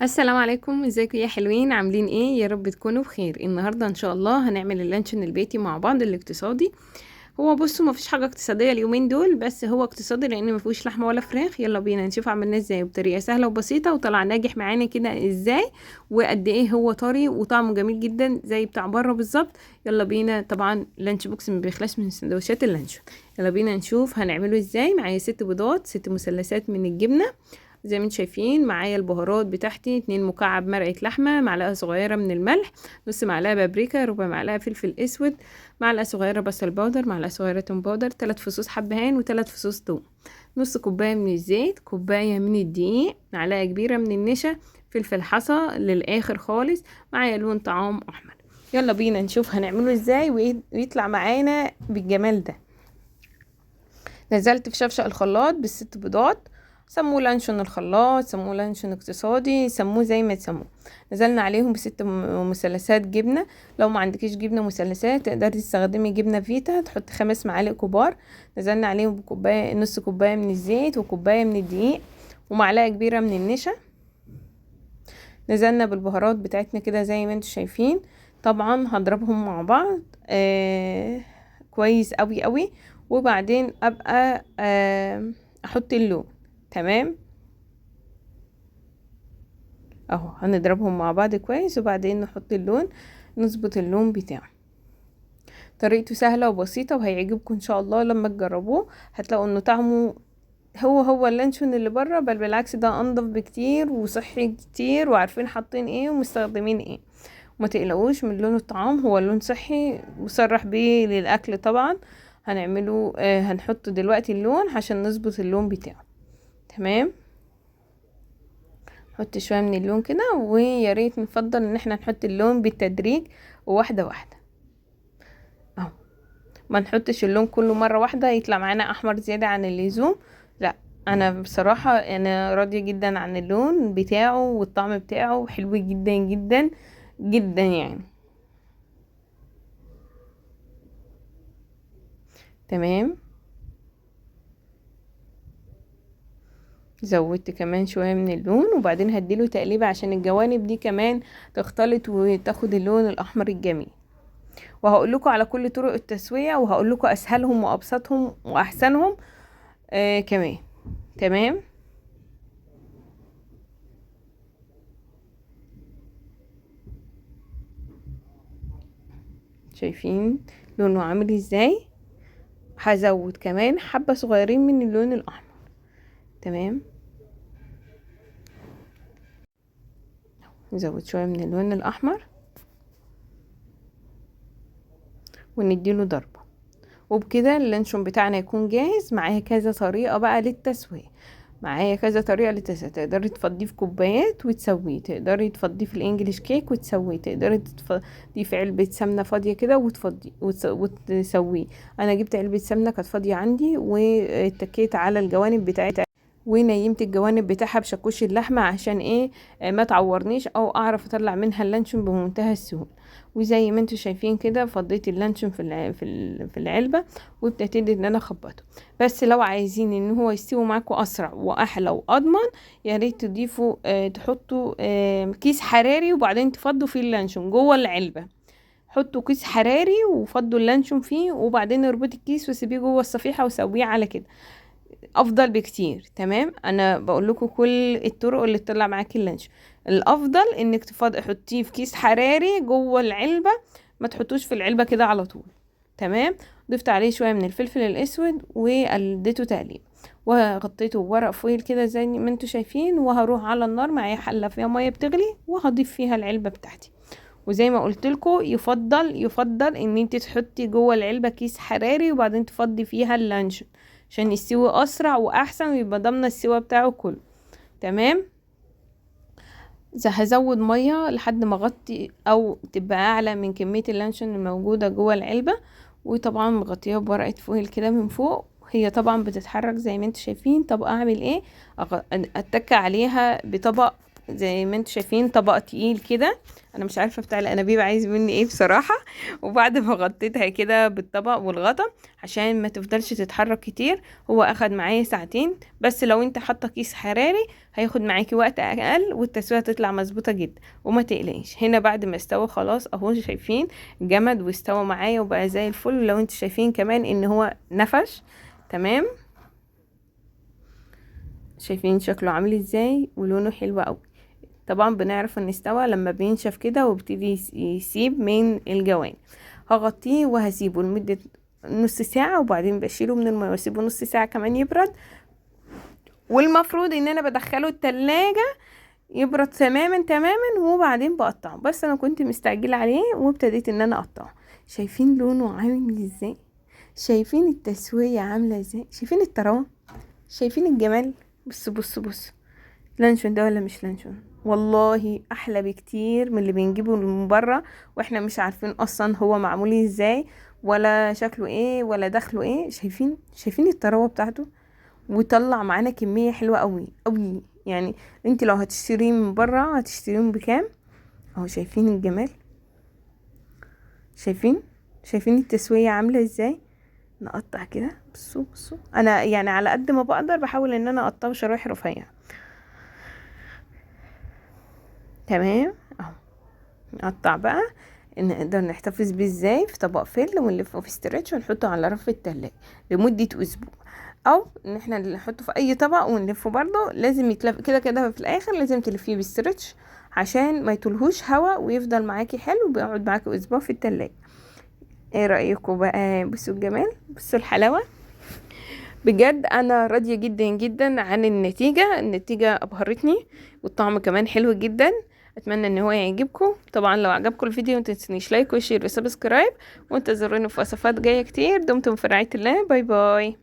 السلام عليكم، ازيكم يا حلوين؟ عاملين ايه؟ يا رب تكونوا بخير. النهارده ان شاء الله هنعمل اللانشون البيتي مع بعض الاقتصادي. هو بصوا مفيش حاجه اقتصاديه اليومين دول، بس هو اقتصادي لان مفيهوش لحمه ولا فراخ. يلا بينا نشوف عملناه ازاي بطريقه سهله وبسيطه وطلع ناجح معانا كده ازاي، وقد ايه هو طري وطعمه جميل جدا زي بتاع بره بالظبط. يلا بينا. طبعا لانش بوكس ما بيخلاش من سندوتشات اللانشون. يلا بينا نشوف هنعمله ازاي. معايا 6 بيضات، 6 مثلثات من الجبنه زي ما انتم شايفين. معايا البهارات بتاعتي 2 مكعب مرقة لحمة، معلقة صغيرة من الملح، نص معلقة بابريكا، ربع معلقة فلفل اسود، معلقة صغيرة بصل باودر، معلقة صغيرة توم باودر، 3 فصوص حبهان و3 فصوص توم، نص كوباية من الزيت، كوباية من الدقيق، معلقة كبيرة من النشا، فلفل حصى للآخر خالص، معايا لون طعام أحمر. يلا بينا نشوف هنعمله ازاي ويطلع معانا بالجمال ده. نزلت في شفشق الخلاط بالست بيضات، سموه لانشون الخلاط، سموه لانشون اقتصادي، سموه زي ما تسموه. نزلنا عليهم بست مثلثات جبنه. لو ما عندكيش جبنه مثلثات تقدري تستخدمي جبنه فيتا، تحطي 5 معالق كبار. نزلنا عليهم بكوبايه، نص كوبايه من الزيت، وكوبايه من الدقيق، ومعلقه كبيره من النشا. نزلنا بالبهارات بتاعتنا كده زي ما انتم شايفين. طبعا هضربهم مع بعض كويس قوي قوي، وبعدين ابقى احط اللون. تمام اهو، هنضربهم مع بعض كويس وبعدين نحط اللون، نظبط اللون بتاعه. طريقته سهلة وبسيطة وهيعجبكم ان شاء الله. لما تجربوه هتلاقوا انه طعمه هو اللانشون اللي بره، بل بالعكس ده انضف بكتير وصحي كتير، وعارفين حاطين ايه ومستخدمين ايه. وما تقلقوش من لون الطعام، هو لون صحي مصرح بيه للاكل طبعا. هنعمله هنحط دلوقتي اللون عشان نظبط اللون بتاعه. تمام، نحط شويه من اللون كده، ويا ريت نفضل ان احنا نحط اللون بالتدريج وواحده واحده اهو. ما نحطش اللون كله مره واحده يطلع معانا احمر زياده عن اللزوم، لا. انا بصراحه انا راضيه جدا عن اللون بتاعه، والطعم بتاعه حلو جدا جدا جدا يعني. تمام، زودت كمان شوية من اللون، وبعدين هديله تقليبة عشان الجوانب دي كمان تختلط وتاخد اللون الأحمر الجميل. وهقول لكم على كل طرق التسوية، وهقول لكم أسهلهم وأبسطهم وأحسنهم كمان. تمام، شايفين لونه عامل ازاي؟ هزود كمان حبة صغيرين من اللون الأحمر. تمام، نزود شوية من اللون الأحمر ونديله ضربة، وبكده اللانشون بتاعنا يكون جاهز. معايا كذا طريقة بقى للتسوية، معايا كذا طريقة للتسوية. تقدري تفضيه في كوبايات وتسويه، تقدري تفضيه في الانجليش كيك وتسويه، تقدري تفضيه في علبة سمنة فاضية كده وتفضيه وتسويه. انا جبت علبة سمنة كانت فاضية عندي، واتكيت على الجوانب بتاعتها ونيمت الجوانب بتاعها بشاكوش اللحمة عشان ايه؟ ما تعورنيش، او اعرف اطلع منها اللانشون بمنتهى السهولة. وزي ما انتوا شايفين كده فضيت اللانشون في العلبة، وابتديت ان انا اخبطه. بس لو عايزين ان هو يستوي معاكم اسرع واحلى واضمن، يا ريت تضيفوا تحطوا كيس حراري، وبعدين تفضوا فيه اللانشون جوه العلبة. حطوا كيس حراري وفضوا اللانشون فيه، وبعدين اربطي الكيس وسيبيه جوه الصفيحة وسويه على كده، افضل بكتير. تمام، انا بقول لكم كل الطرق اللي تطلع معاكي اللانش. الافضل انك حطيه في كيس حراري جوه العلبه، ما تحطوش في العلبه كده على طول. تمام، ضفت عليه شويه من الفلفل الاسود وقلدته تقليب، وغطيته بورق فويل كده زي ما انتوا شايفين. وهروح على النار، معايا حله فيها ميه بتغلي، وهضيف فيها العلبه بتاعتي. وزي ما قلت لكم يفضل ان انت تحطي جوه العلبه كيس حراري، وبعدين تفضي فيها اللانشون عشان يستوي اسرع واحسن، ويبقى ضامنه السوا بتاعه كله. تمام، هزود ميه لحد ما اغطي او تبقى اعلى من كميه اللانشون الموجوده جوه العلبه. وطبعا مغطيها بورقه فويل كده من فوق. هي طبعا بتتحرك زي ما انتم شايفين. طب اعمل ايه؟ اتك عليها بطبق زي ما انتوا شايفين طبق تقيل كده. انا مش عارفه بتاع الانابيب عايز مني ايه بصراحه. وبعد ما غطيتها كده بالطبق والغطا عشان ما تفضلش تتحرك كتير، هو اخد معايا ساعتين بس. لو انت حاطه كيس حراري هياخد معاكي وقت اقل والتسويه تطلع مظبوطه جدا. وما تقلقيش، هنا بعد ما استوى خلاص اهو شايفين جمد واستوى معايا وبقى زي الفل. لو انتوا شايفين كمان ان هو نفش تمام، شايفين شكله عامل ازاي ولونه حلو قوي. طبعا بنعرف ان استوى لما بينشف كده وبيبتدي يسيب من الجوانب. هغطيه وهسيبه لمدة نص ساعة، وبعدين بشيله من الماء واسيبه نص ساعة كمان يبرد. والمفروض ان انا بدخله التلاجة يبرد تماما تماما وبعدين بقطعه، بس انا كنت مستعجلة عليه وابتديت ان انا اقطعه. شايفين لونه عامل ازاي؟ شايفين التسوية عاملة ازاي؟ شايفين الطراوة؟ شايفين الجمال؟ بص بص بص، لانشون ده ولا مش لانشون؟ والله احلى بكتير من اللي بنجيبه من بره واحنا مش عارفين اصلا هو معمول ازاي ولا شكله ايه ولا دخله ايه. شايفين الطراوه بتاعته؟ وطلع معانا كميه حلوه قوي قوي. يعني انت لو هتشتريه من بره هتشتريه بكام؟ اهو شايفين الجمال؟ شايفين التسويه عامله ازاي؟ نقطع كده، بصوا بصوا، انا يعني على قد ما بقدر بحاول ان انا اقطعه شرايح رفيعه. تمام اهو. نقطع بقى، نقدر نحتفظ بيه ازاي؟ في طبق فل ونلفه في ستريتش ونحطه على رف التلاجة لمدة اسبوع، او ان احنا نحطه في اي طبق ونلفه برضه. لازم يتلف كده كده في الاخر، لازم تلفيه بالستريتش عشان ما يطولهوش هوا ويفضل معاكي حلو وبيقعد معاكي اسبوع في التلاجة. ايه رأيكم بقى؟ بصوا الجمال، بصوا الحلاوة. بجد انا راضية جدا جدا عن النتيجة ابهرتني، والطعم كمان حلو جدا. اتمنى ان هو يعجبكم. طبعا لو عجبكم الفيديو متنسونيش لايك وشير وسبسكرايب، وانتظروني في وصفات جاية كتير. دمتم في رعاية الله، باي باي.